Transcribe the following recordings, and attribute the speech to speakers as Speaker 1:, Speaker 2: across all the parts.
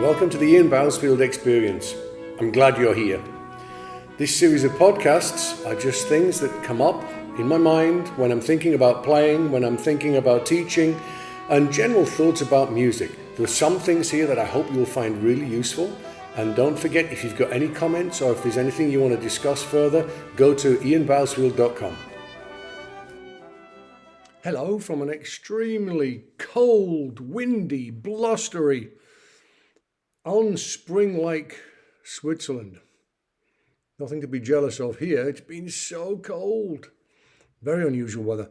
Speaker 1: Welcome to the Ian Bousfield Experience. I'm glad you're here. This series of podcasts are just things that come up in my mind when I'm thinking about playing, when I'm thinking about teaching, and general thoughts about music. There are some things here that I hope you'll find really useful. And don't forget, if you've got any comments or if there's anything you want to discuss further, go to ianbousfield.com. Hello from an extremely cold, windy, blustery, on-spring-like Switzerland. Nothing to be jealous of here. It's been so cold. Very unusual weather.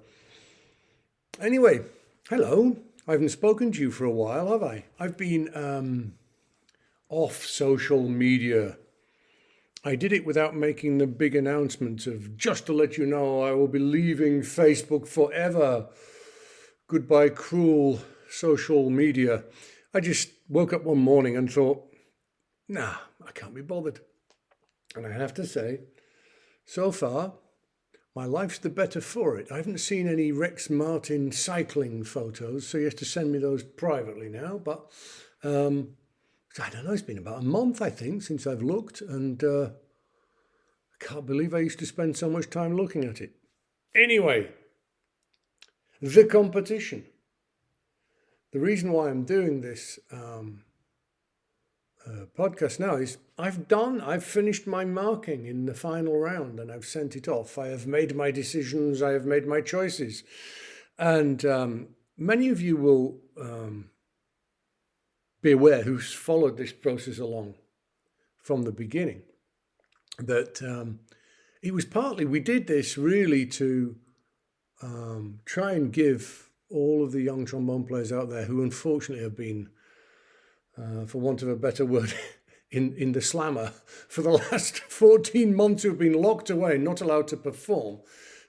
Speaker 1: Anyway, hello. I haven't spoken to you for a while, have I? I've been off social media. I did it without making the big announcement of, just to let you know, I will be leaving Facebook forever. Goodbye, cruel social media. I just woke up one morning and thought, nah, I can't be bothered. And I have to say, so far, my life's the better for it. I haven't seen any Rex Martin cycling photos, so he has to send me those privately now. But I don't know, it's been about a month, I think, since I've looked, and I can't believe I used to spend so much time looking at it. Anyway, the competition. The reason why I'm doing this podcast now is I've finished my marking in the final round and I've sent it off. I have made my decisions. I have made my choices. And many of you will be aware, who's followed this process along from the beginning, that it was partly, we did this really to try and give all of the young trombone players out there who unfortunately have been, for want of a better word, in the slammer for the last 14 months, who've been locked away, not allowed to perform,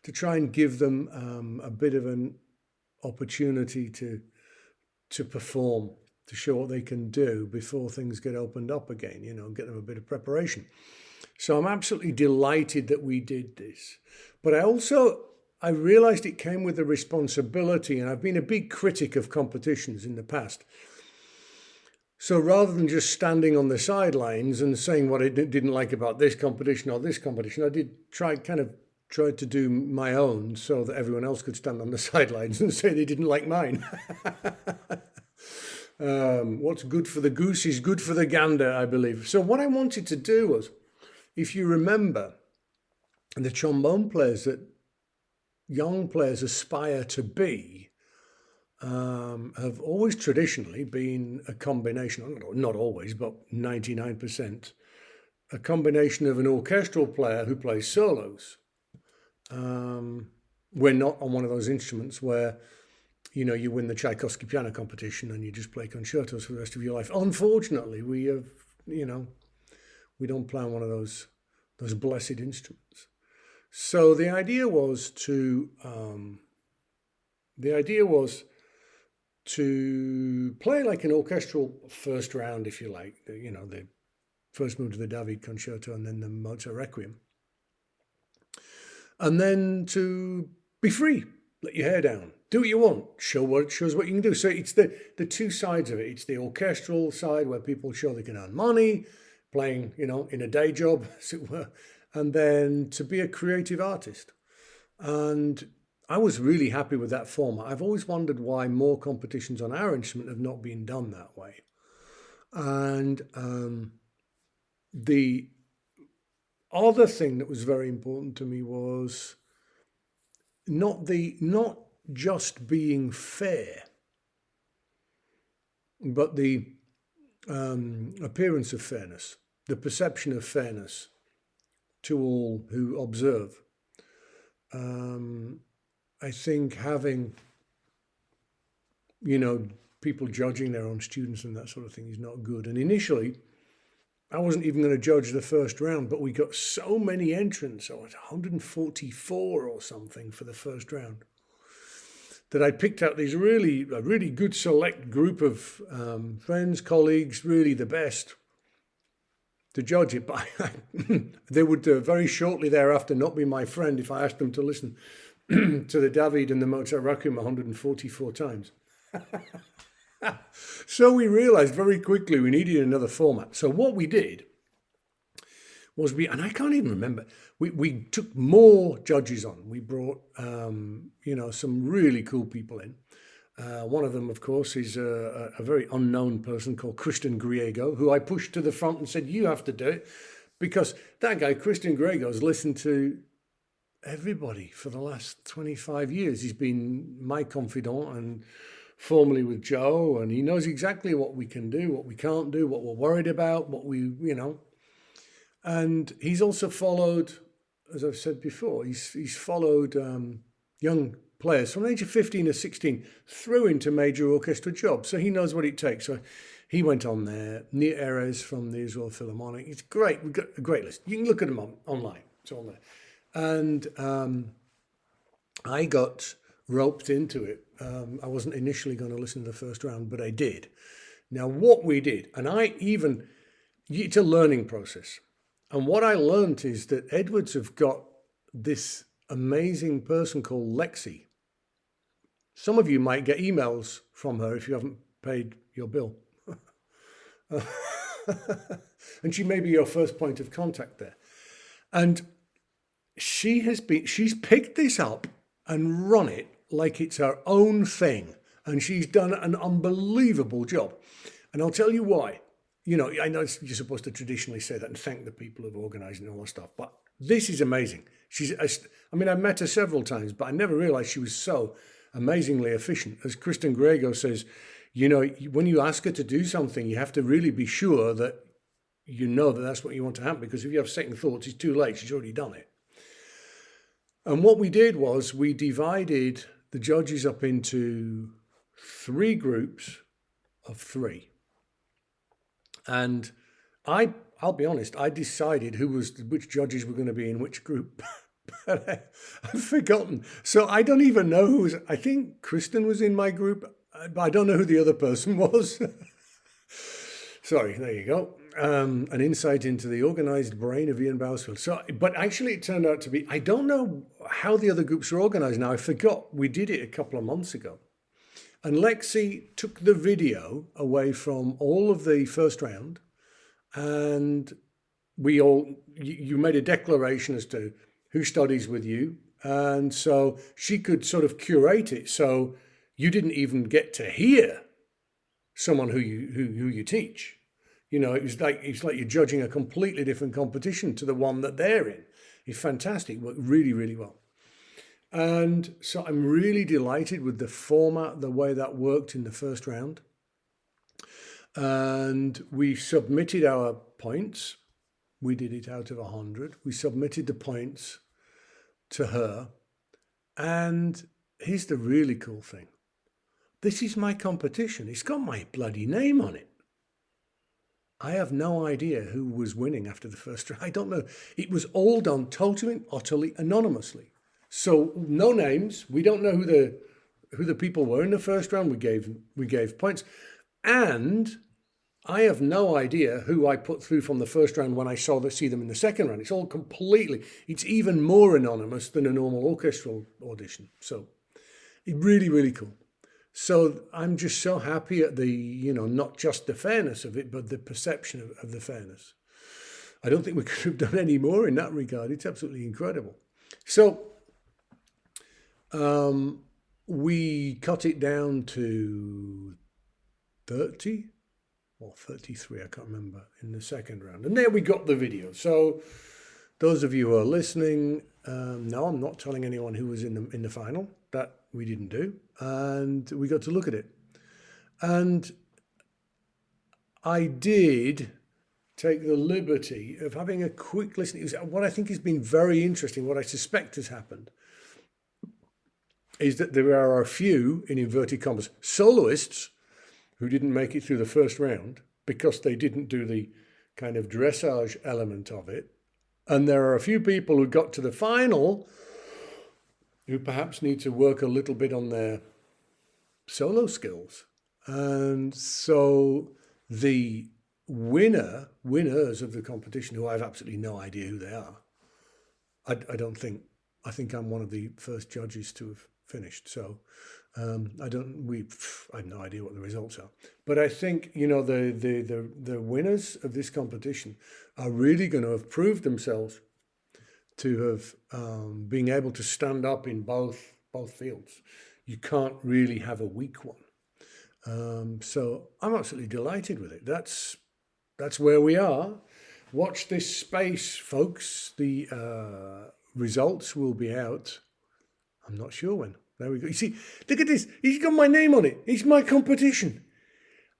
Speaker 1: to try and give them a bit of an opportunity to perform, to show what they can do before things get opened up again, get them a bit of preparation. So I'm absolutely delighted that we did this. But I realized it came with a responsibility, and I've been a big critic of competitions in the past. So rather than just standing on the sidelines and saying what I didn't like about this competition or this competition, I did tried to do my own so that everyone else could stand on the sidelines and say they didn't like mine. What's good for the goose is good for the gander, I believe. So what I wanted to do was, if you remember, the trombone players that young players aspire to be have always traditionally been a combination, not always, but 99%, a combination of an orchestral player who plays solos. We're not on one of those instruments where, you win the Tchaikovsky piano competition and you just play concertos for the rest of your life. Unfortunately, we have, we don't play on one of those blessed instruments. So the idea was to play like an orchestral first round, if you like, the first move to the David concerto and then the Mozart Requiem. And then to be free, let your hair down, do what you want, shows what you can do. So it's the two sides of it. It's the orchestral side where people show they can earn money, playing, in a day job, as it were, and then to be a creative artist. And I was really happy with that format. I've always wondered why more competitions on our instrument have not been done that way. And the other thing that was very important to me was not just being fair, but the appearance of fairness, the perception of fairness to all who observe. I think having, people judging their own students and that sort of thing is not good. And initially, I wasn't even going to judge the first round, but we got so many entrants, 144 or something for the first round, that I picked out a really good select group of friends, colleagues, really the best, to judge it. But they would very shortly thereafter not be my friend if I asked them to listen to the David and the Mozart Requiem 144 times. So we realized very quickly we needed another format. So what we did was and I can't even remember, we took more judges on. We brought, some really cool people in. One of them, of course, is a very unknown person called Christian Griego, who I pushed to the front and said, you have to do it. Because that guy, Christian Griego, has listened to everybody for the last 25 years. He's been my confidant and formerly with Joe, and he knows exactly what we can do, what we can't do, what we're worried about, what and he's also followed, as I've said before, he's followed young players from the age of 15 or 16 through into major orchestra jobs. So he knows what it takes. So he went on there. Nir Erez from the Israel Philharmonic. It's great. We've got a great list. You can look at them online. It's on there. And I got roped into it. I wasn't initially going to listen to the first round, but I did. Now, what we did, and it's a learning process. And what I learned is that Edwards have got this amazing person called Lexi. Some of you might get emails from her if you haven't paid your bill. And she may be your first point of contact there. And she's picked this up and run it like it's her own thing. And she's done an unbelievable job. And I'll tell you why. I know you're supposed to traditionally say that and thank the people who've organised and all that stuff, but this is amazing. I've met her several times, but I never realised she was so amazingly efficient. As Kristen Grego says, when you ask her to do something, you have to really be sure that you know that that's what you want to happen, because if you have second thoughts, it's too late. She's already done it. And what we did was we divided the judges up into 3 groups of 3. And I'll be honest, I decided which judges were going to be in which group. But I've forgotten. So I don't even know who was. I think Kristen was in my group, but I don't know who the other person was. Sorry, there you go. An insight into the organised brain of Ian Bousfield. But actually it turned out to be, I don't know how the other groups were organised now. I forgot. We did it a couple of months ago. And Lexi took the video away from all of the first round, and you made a declaration as to who studies with you. And so she could sort of curate it. So you didn't even get to hear someone who you teach. It's like you're judging a completely different competition to the one that they're in. It's fantastic. It worked really, really well. And so I'm really delighted with the format, the way that worked in the first round. And we submitted our points. We did it out of 100. We submitted the points to her. And here's the really cool thing. This is my competition. It's got my bloody name on it. I have no idea who was winning after the first round. I don't know. It was all done totally and utterly anonymously. So no names. We don't know who the people were in the first round. We gave points, and I have no idea who I put through from the first round when I see them in the second round. It's all completely. It's even more anonymous than a normal orchestral audition. So it's really, really cool. So I'm just so happy at the not just the fairness of it, but the perception of the fairness. I don't think we could have done any more in that regard. It's absolutely incredible. So. We cut it down to 30 or 33, I can't remember, in the second round. And there we got the video. So those of you who are listening, no, I'm not telling anyone who was in the final. That we didn't do. And we got to look at it. And I did take the liberty of having a quick listen. It was what I think has been very interesting, what I suspect has happened, is that there are a few, in inverted commas, soloists who didn't make it through the first round because they didn't do the kind of dressage element of it. And there are a few people who got to the final who perhaps need to work a little bit on their solo skills. And so the winners of the competition, who I have absolutely no idea who they are, I think I'm one of the first judges to have finished. So I have no idea what the results are, but I think the winners of this competition are really going to have proved themselves to have being able to stand up in both fields. You can't really have a weak one. So I'm absolutely delighted with it. That's where we are. Watch this space, folks. The results will be out. I'm not sure when. There we go. You see, look at this. He's got my name on it. It's my competition.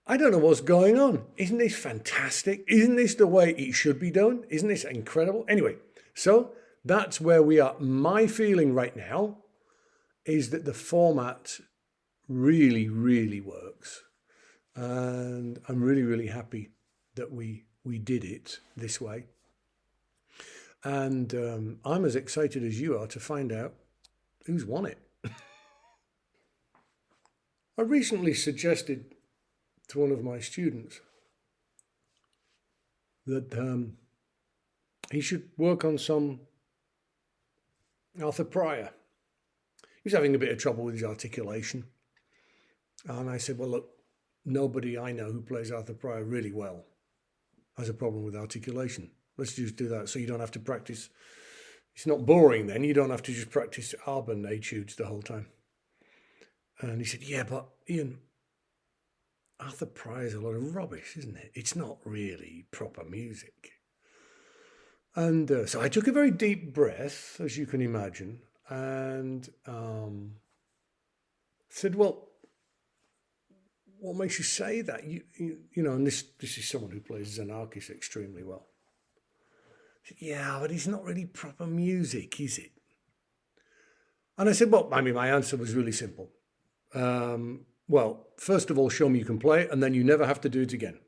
Speaker 1: I don't know what's going on. Isn't this fantastic? Isn't this the way it should be done? Isn't this incredible? Anyway, so that's where we are. My feeling right now is that the format really, really works. And I'm really, really happy that we did it this way. And I'm as excited as you are to find out who's won it. I recently suggested to one of my students that he should work on some Arthur Pryor. He was having a bit of trouble with his articulation. And I said, well, look, nobody I know who plays Arthur Pryor really well has a problem with articulation. Let's just do that so you don't have to practice. It's not boring then. You don't have to just practice Arbon etudes the whole time. And he said, yeah, but Ian, Arthur Pryor's a lot of rubbish, isn't it? It's not really proper music. And so I took a very deep breath, as you can imagine, and said, well, what makes you say that? You know, and this is someone who plays Xenakis extremely well. Said, yeah, but it's not really proper music, is it? And I said, well, I mean, my answer was really simple. Well, first of all, show me you can play it, and then you never have to do it again.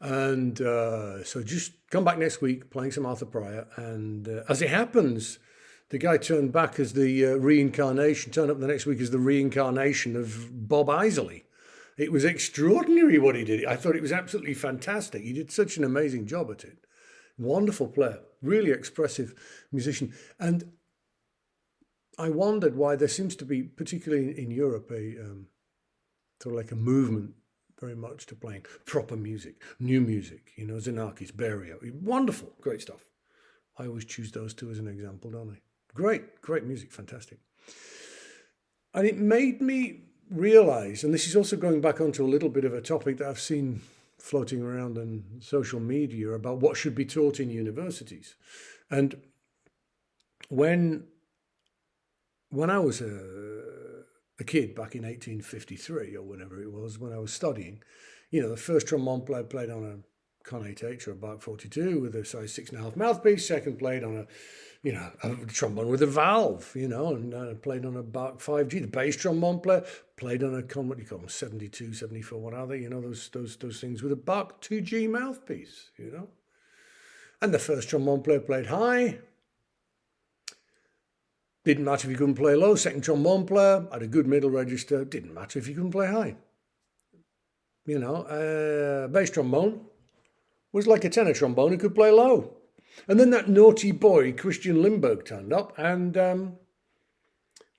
Speaker 1: And so just come back next week playing some Arthur Pryor. And as it happens, the guy turned back as the turned up the next week as the reincarnation of Bob Isley. It was extraordinary what he did. I thought it was absolutely fantastic. He did such an amazing job at it. Wonderful player, really expressive musician. And I wondered why there seems to be, particularly in Europe, a sort of like a movement very much to playing proper music, new music, you know, Xenakis, Berio. Wonderful, great stuff. I always choose those two as an example, don't I? Great music, fantastic. And it made me realize, and this is also going back onto a little bit of a topic that I've seen floating around on social media about what should be taught in universities. And when I was a kid back in 1853 or whenever it was, when I was studying, you know, the first trombone player played on a Con 8H or a Bach 42 with a size 6.5 mouthpiece. Second played on a trombone with a valve, you know, and played on a Bach 5G. The bass trombone player played on a what do you call them, 72, 74, what are they? You know, those things with a Bach 2G mouthpiece, you know. And the first trombone player played high. Didn't matter if you couldn't play low. Second trombone player had a good middle register. Didn't matter if you couldn't play high. You know, bass trombone was like a tenor trombone who could play low. And then that naughty boy, Christian Lindbergh, turned up and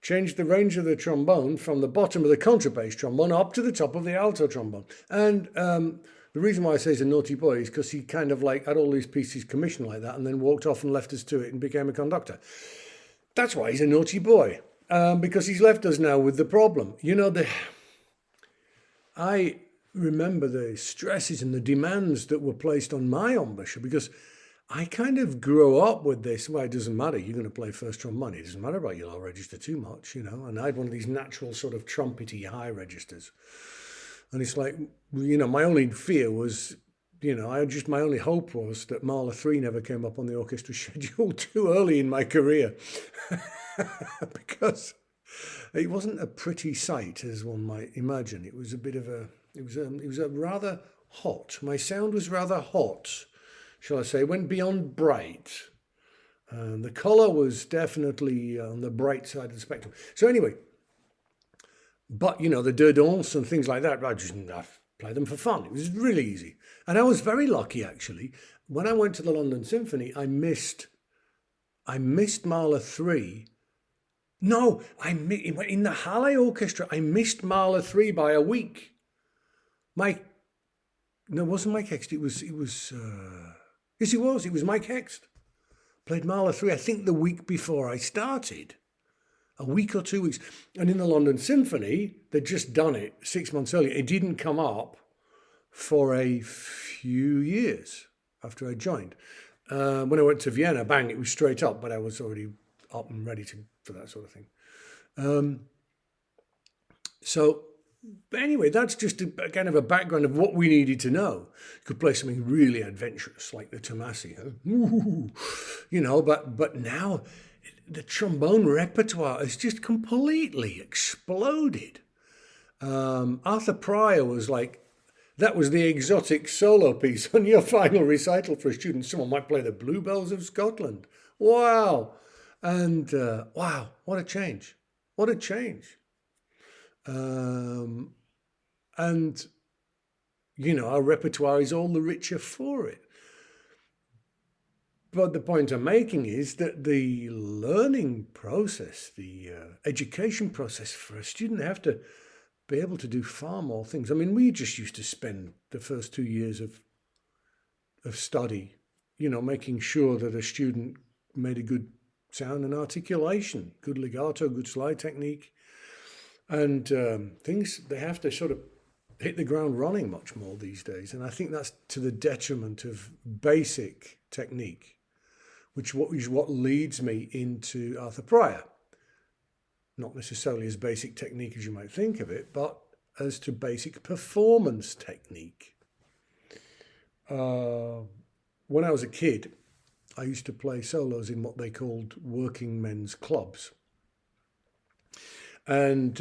Speaker 1: changed the range of the trombone from the bottom of the contrabass trombone up to the top of the alto trombone. And the reason why I say he's a naughty boy is because he kind of like had all these pieces commissioned like that and then walked off and left us to it and became a conductor. That's why he's a naughty boy, because he's left us now with the problem. You know, I remember the stresses and the demands that were placed on my embouchure because I kind of grew up with this. Well, it doesn't matter. You're going to play first trombone. It doesn't matter about your low register too much, you know. And I had one of these natural sort of trumpety high registers. And it's like, you know, my only fear was, you know, my only hope was that Mahler 3 never came up on the orchestra schedule too early in my career. Because it wasn't a pretty sight, as one might imagine. It was a bit of it was a rather hot. My sound was rather hot, shall I say. It went beyond bright. The colour was definitely on the bright side of the spectrum. So anyway, but, you know, the deux danses and things like that, I played them for fun. It was really easy. And I was very lucky, actually. When I went to the London Symphony, I missed Mahler 3, No, in the Halle Orchestra. I missed Mahler 3 by a week. No, it wasn't Mike Hext. Yes, it was. It was Mike Hext. Played Mahler 3, I think the week before I started. A week or 2 weeks. And in the London Symphony, they'd just done it 6 months earlier. It didn't come up for a few years after I joined. When I went to Vienna, bang, it was straight up, but I was already up and ready for that sort of thing. But anyway, that's just a kind of a background of what we needed to know. You could play something really adventurous like the Tomasi, but now the trombone repertoire has just completely exploded. Arthur Pryor was like, that was the exotic solo piece on your final recital for a student. Someone might play the Bluebells of Scotland. Wow. And wow, what a change. What a change. And, our repertoire is all the richer for it. But the point I'm making is that the learning process, the education process for a student, they have to be able to do far more things. I mean, we just used to spend the first 2 years of study, making sure that a student made a good sound and articulation, good legato, good slide technique. And things, they have to sort of hit the ground running much more these days. And I think that's to the detriment of basic technique, which is what leads me into Arthur Pryor. Not necessarily as basic technique as you might think of it, but as to basic performance technique. When I was a kid, I used to play solos in what they called working men's clubs. And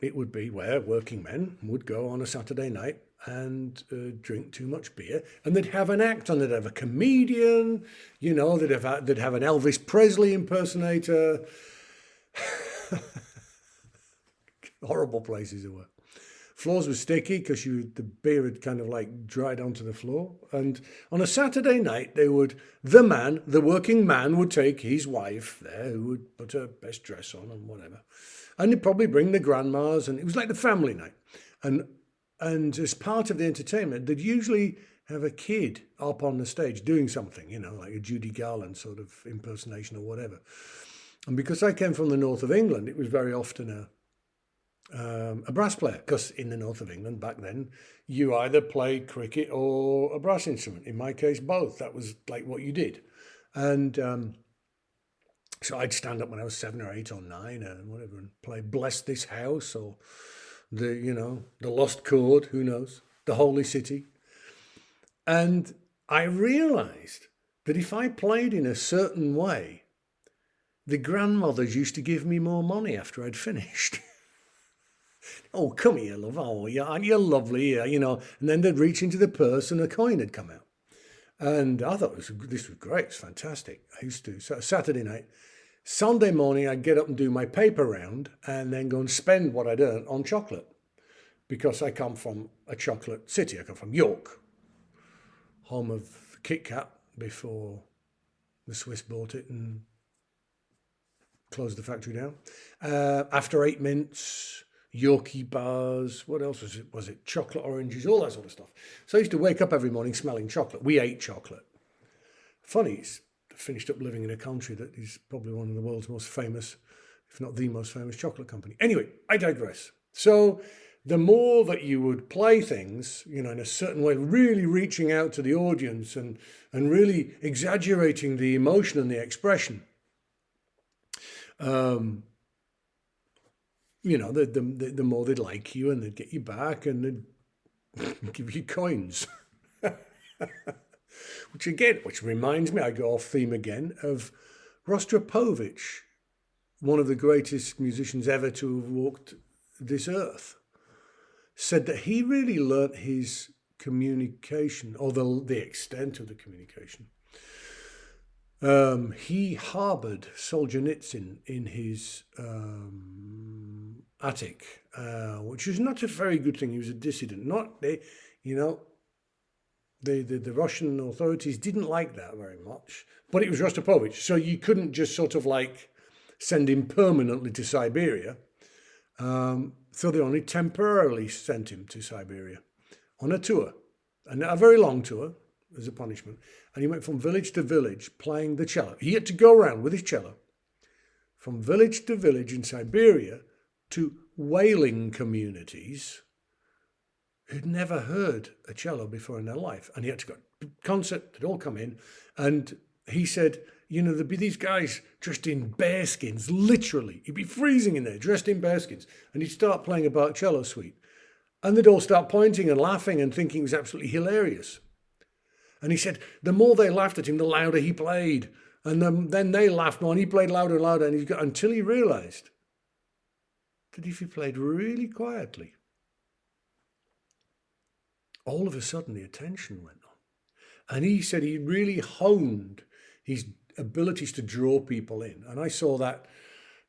Speaker 1: it would be where working men would go on a Saturday night and drink too much beer, and they'd have an act on. They'd have a comedian, they'd have an Elvis Presley impersonator. Horrible places they were. Floors were sticky because the beer had kind of like dried onto the floor. And on a Saturday night, the working man would take his wife there, who would put her best dress on and whatever. And they'd probably bring the grandmas, and it was like the family night. And as part of the entertainment, they'd usually have a kid up on the stage doing something, like a Judy Garland sort of impersonation or whatever. And because I came from the north of England, it was very often a brass player, because in the north of England back then, you either played cricket or a brass instrument. In my case, both. That was like what you did. And so I'd stand up when I was 7 or 8 or 9 or whatever and play Bless This House or the Lost Chord, who knows, the Holy City. And I realized that if I played in a certain way, the grandmothers used to give me more money after I'd finished. Oh, come here, love. Oh, yeah, you're lovely, And then they'd reach into the purse and a coin had come out. And I thought this was great. It's fantastic. I used to. So Saturday night, Sunday morning, I'd get up and do my paper round and then go and spend what I'd earned on chocolate. Because I come from a chocolate city. I come from York, home of Kit Kat before the Swiss bought it and closed the factory down. After 8 Mints, Yorkie bars, what else was it? Was it chocolate oranges, all that sort of stuff. So I used to wake up every morning smelling chocolate. We ate chocolate. Funny, I finished up living in a country that is probably one of the world's most famous, if not the most famous chocolate company. Anyway, I digress. So the more that you would play things, in a certain way, really reaching out to the audience and really exaggerating the emotion and the expression, the more they'd like you and they'd get you back and they'd give you coins. Which reminds me, I go off theme again, of Rostropovich, one of the greatest musicians ever to have walked this earth, said that he really learnt his communication, or the extent of the communication. He harbored Solzhenitsyn in his attic, which is not a very good thing. He was a dissident. The Russian authorities didn't like that very much, but it was Rostropovich, so you couldn't just sort of like send him permanently to Siberia. So they only temporarily sent him to Siberia on a tour, and a very long tour as a punishment. And he went from village to village playing the cello. He had to go around with his cello from village to village in Siberia to whaling communities who'd never heard a cello before in their life. And he had to go to concert, they'd all come in, and he said, you know, there'd be these guys dressed in bearskins, literally. He'd be freezing in there, dressed in bearskins, and he'd start playing a Bach cello suite. And they'd all start pointing and laughing and thinking it was absolutely hilarious. And he said, the more they laughed at him, the louder he played. And then they laughed more, and he played louder and louder, and until he realized that if he played really quietly, all of a sudden the attention went on. And he said he really honed his abilities to draw people in. And I saw that,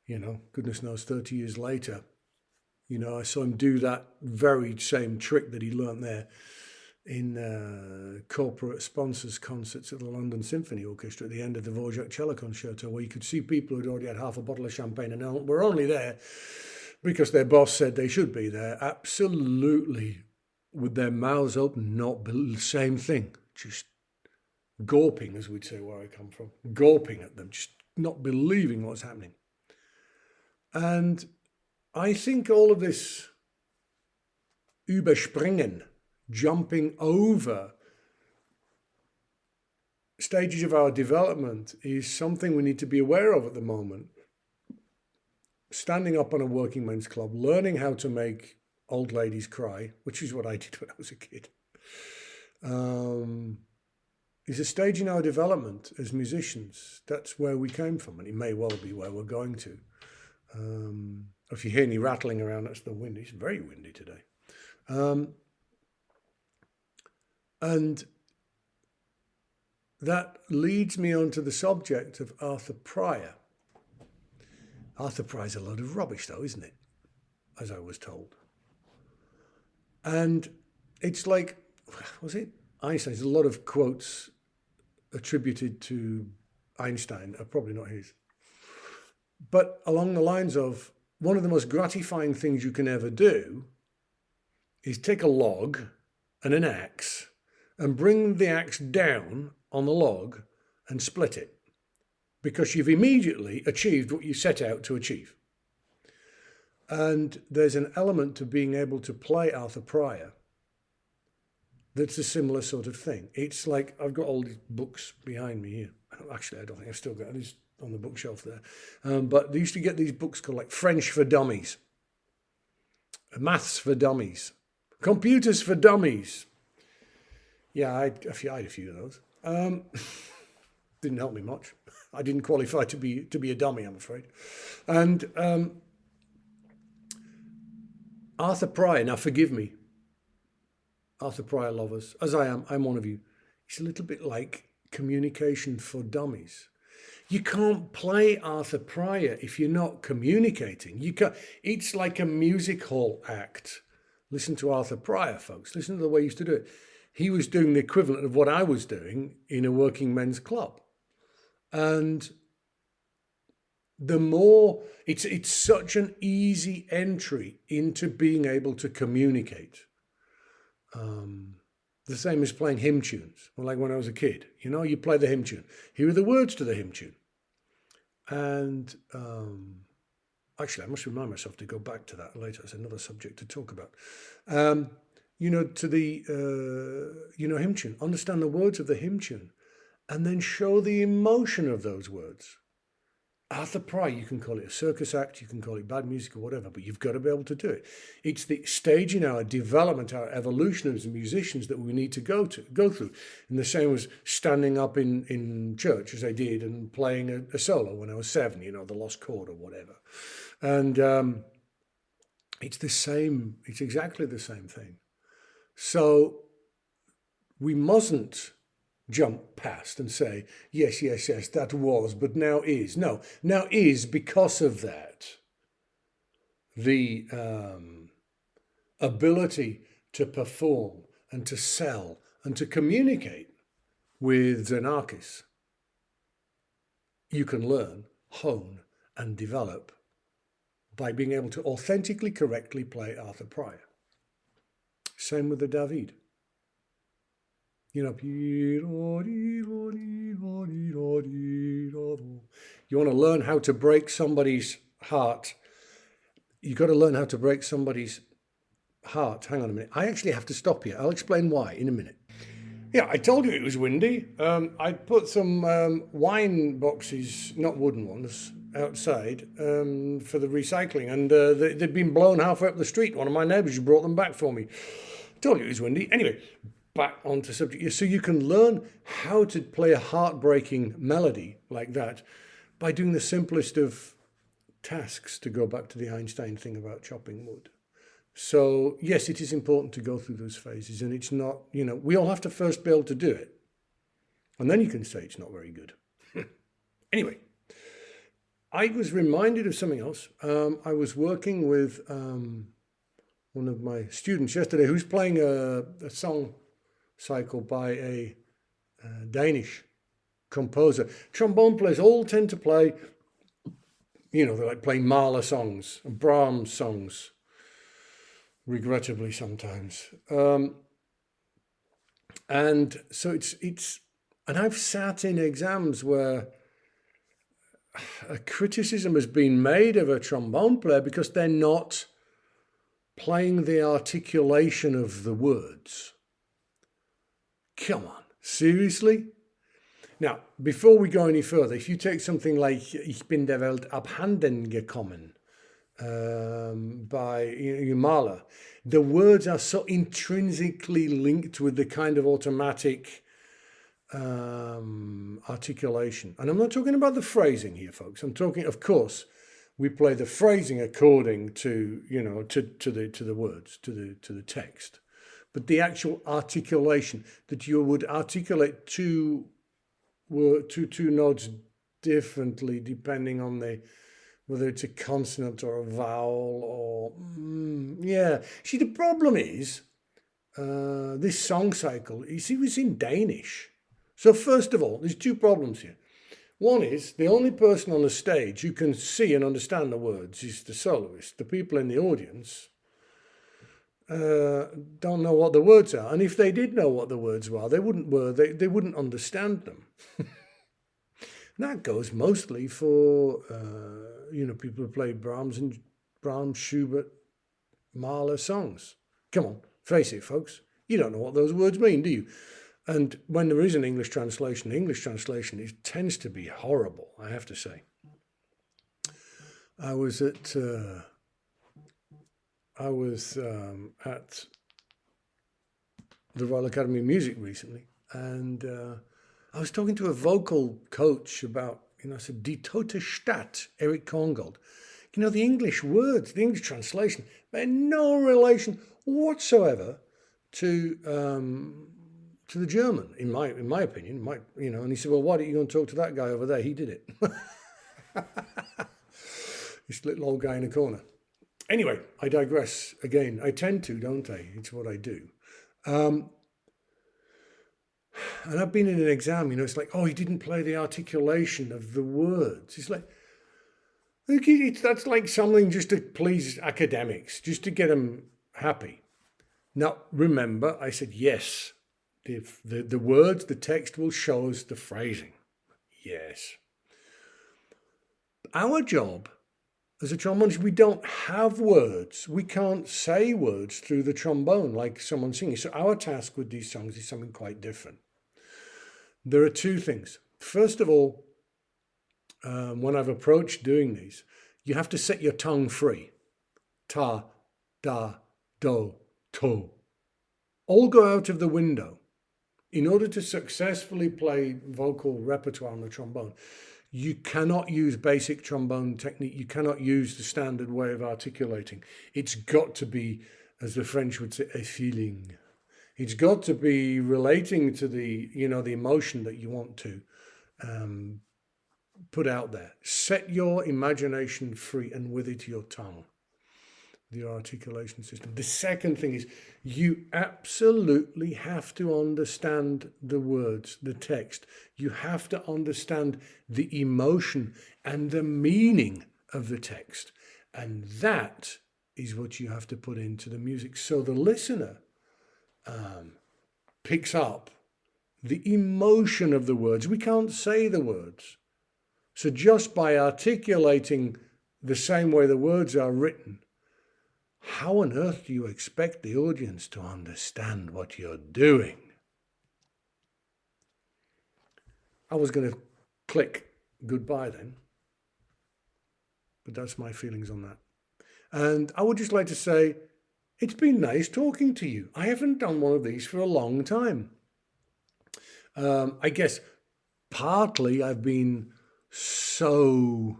Speaker 1: you know, goodness knows, 30 years later, you know, I saw him do that very same trick that he learnt there in corporate sponsors concerts at the London Symphony Orchestra at the end of the Dvorak Cello Concerto, where you could see people who'd already had half a bottle of champagne and were only there because their boss said they should be there, absolutely with their mouths open, not the same thing, just gawping, as we'd say where I come from, gawping at them, just not believing what's happening. And I think all of this überspringen, jumping over stages of our development, is something we need to be aware of at the moment. Standing up on a working men's club, learning how to make old ladies cry, which is what I did when I was a kid, is a stage in our development as musicians. That's where we came from, and it may well be where we're going to. If you hear any rattling around, that's the wind. It's very windy today. And that leads me on to the subject of Arthur Pryor. Arthur Pryor's a load of rubbish, though, isn't it? As I was told. And it's like, was it Einstein? There's a lot of quotes attributed to Einstein, are probably not his. But along the lines of, one of the most gratifying things you can ever do is take a log and an axe and bring the axe down on the log and split it, because you've immediately achieved what you set out to achieve. And there's an element to being able to play Arthur Pryor that's a similar sort of thing. It's like, I've got all these books behind me here. Actually, I don't think I've still got these on the bookshelf there. But they used to get these books called like French for Dummies, Maths for Dummies, Computers for Dummies. Yeah, I had a few of those. Didn't help me much. I didn't qualify to be a dummy, I'm afraid. And Arthur Pryor, now forgive me, Arthur Pryor lovers, as I am, I'm one of you. It's a little bit like communication for dummies. You can't play Arthur Pryor if you're not communicating. You can't. It's like a music hall act. Listen to Arthur Pryor, folks. Listen to the way he used to do it. He was doing the equivalent of what I was doing in a working men's club. And the more, it's such an easy entry into being able to communicate. The same as playing hymn tunes. Well, like when I was a kid, you know, you play the hymn tune. Here are the words to the hymn tune. And actually, I must remind myself to go back to that later. It's another subject to talk about. You know, to the, hymn tune. Understand the words of the hymn tune. And then show the emotion of those words. Arthur Pryor, you can call it a circus act, you can call it bad music or whatever, but you've got to be able to do it. It's the stage in our development, our evolution as musicians that we need to go through. And the same as standing up in church, as I did, and playing a solo when I was 7, you know, the lost chord or whatever. And it's exactly the same thing. So we mustn't jump past and say, yes, that was, but now is. No, now is because of that. The ability to perform and to sell and to communicate with Xenakis, you can learn, hone, and develop by being able to authentically, correctly play Arthur Pryor. Same with the David. You know, you want to learn how to break somebody's heart. You've got to learn how to break somebody's heart. Hang on a minute. I actually have to stop here. I'll explain why in a minute. Yeah, I told you it was windy. I put some wine boxes, not wooden ones, outside for the recycling, and they'd been blown halfway up the street. One of my neighbours brought them back for me. I told you it was windy. Anyway, back onto subject. So you can learn how to play a heartbreaking melody like that by doing the simplest of tasks, to go back to the Einstein thing about chopping wood. So yes, it is important to go through those phases, and it's not, we all have to first be able to do it. And then you can say it's not very good. Anyway, I was reminded of something else. I was working with one of my students yesterday who's playing a song cycle by a Danish composer. Trombone players all tend to play, they're like playing Mahler songs and Brahms songs, regrettably sometimes. And so it's, and I've sat in exams where a criticism has been made of a trombone player because they're not playing the articulation of the words. Come on, seriously? Now, before we go any further, if you take something like Ich bin der Welt abhanden gekommen by Mahler, the words are so intrinsically linked with the kind of automatic articulation. And I'm not talking about the phrasing here, folks. I'm talking, of course, we play the phrasing according to, to the words, to the text. But the actual articulation, that you would articulate two notes differently depending on whether it's a consonant or a vowel or yeah. See, the problem is this song cycle. You see, it was in Danish. So first of all, there's two problems here. One is the only person on the stage who can see and understand the words is the soloist. The people in the audience don't know what the words are, and if they did know what the words were, they wouldn't understand them. That goes mostly for people who play Brahms, Schubert, Mahler songs. Come on, face it, folks. You don't know what those words mean, do you? And when there is an English translation, the English translation tends to be horrible, I have to say. I was at the Royal Academy of Music recently, and I was talking to a vocal coach about, I said, Die tote Stadt, Eric Korngold. The English words, the English translation, they're no relation whatsoever to the German, in my opinion. And he said, well, why don't you go and talk to that guy over there? He did it. This little old guy in the corner. Anyway, I digress again. I tend to, don't I? It's what I do. And I've been in an exam, it's like, oh, he didn't play the articulation of the words. It's like, that's like something just to please academics, just to get them happy. Now, remember, I said, yes, the words, the text will show us the phrasing. Yes. Our job as a trombonist, we don't have words. We can't say words through the trombone like someone singing. So our task with these songs is something quite different. There are two things. First of all, when I've approached doing these, you have to set your tongue free. Ta, da, do, to. All go out of the window. In order to successfully play vocal repertoire on the trombone, you cannot use basic trombone technique. You cannot use the standard way of articulating. It's got to be, as the French would say, a feeling. It's got to be relating to the emotion that you want to put out there. Set your imagination free, and with it your tongue, the articulation system. The second thing is you absolutely have to understand the words, the text. You have to understand the emotion and the meaning of the text. And that is what you have to put into the music. So the listener picks up the emotion of the words. We can't say the words. So just by articulating the same way the words are written, how on earth do you expect the audience to understand what you're doing? I was going to click goodbye then, but that's my feelings on that. And I would just like to say, it's been nice talking to you. I haven't done one of these for a long time. I guess partly I've been so,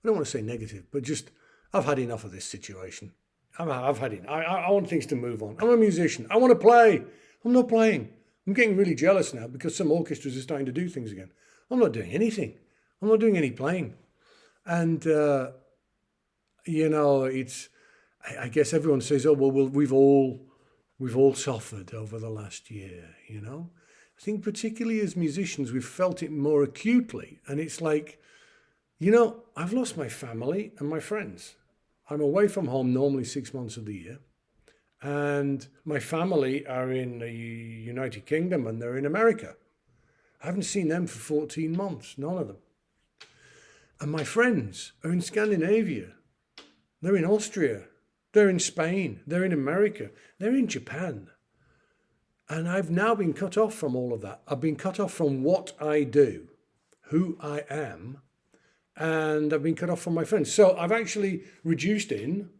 Speaker 1: I don't want to say negative, but just I've had enough of this situation. I've had enough. I want things to move on. I'm a musician. I want to play. I'm not playing. I'm getting really jealous now because some orchestras are starting to do things again. I'm not doing anything. I'm not doing any playing. And, it's, I guess everyone says, oh, well, we've all suffered over the last year, I think particularly as musicians, we've felt it more acutely. And it's like, I've lost my family and my friends. I'm away from home normally 6 months of the year. And my family are in the United Kingdom and they're in America. I haven't seen them for 14 months, none of them. And my friends are in Scandinavia. They're in Austria. They're in Spain. They're in America. They're in Japan. And I've now been cut off from all of that. I've been cut off from what I do, who I am, and I've been cut off from my friends. So I've actually reduced in,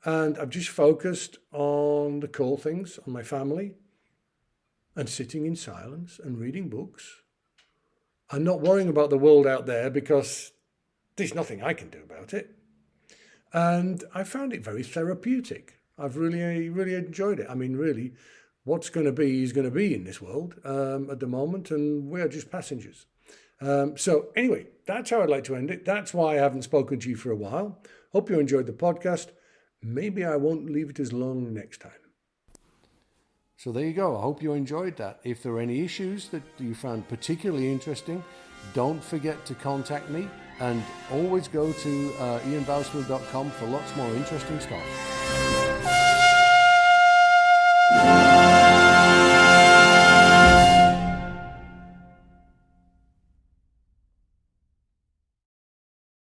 Speaker 1: and I've just focused on the core things, on my family, and sitting in silence and reading books. I'm not worrying about the world out there because there's nothing I can do about it. And I found it very therapeutic. I've really, really enjoyed it. I mean, really, what's going to be is going to be in this world at the moment, and we are just passengers. So anyway, that's how I'd like to end it. That's why I haven't spoken to you for a while. Hope you enjoyed the podcast. Maybe I won't leave it as long next time. So there you go. I hope you enjoyed that. If there are any issues that you found particularly interesting, don't forget to contact me, and always go to ianbousfield.com for lots more interesting stuff.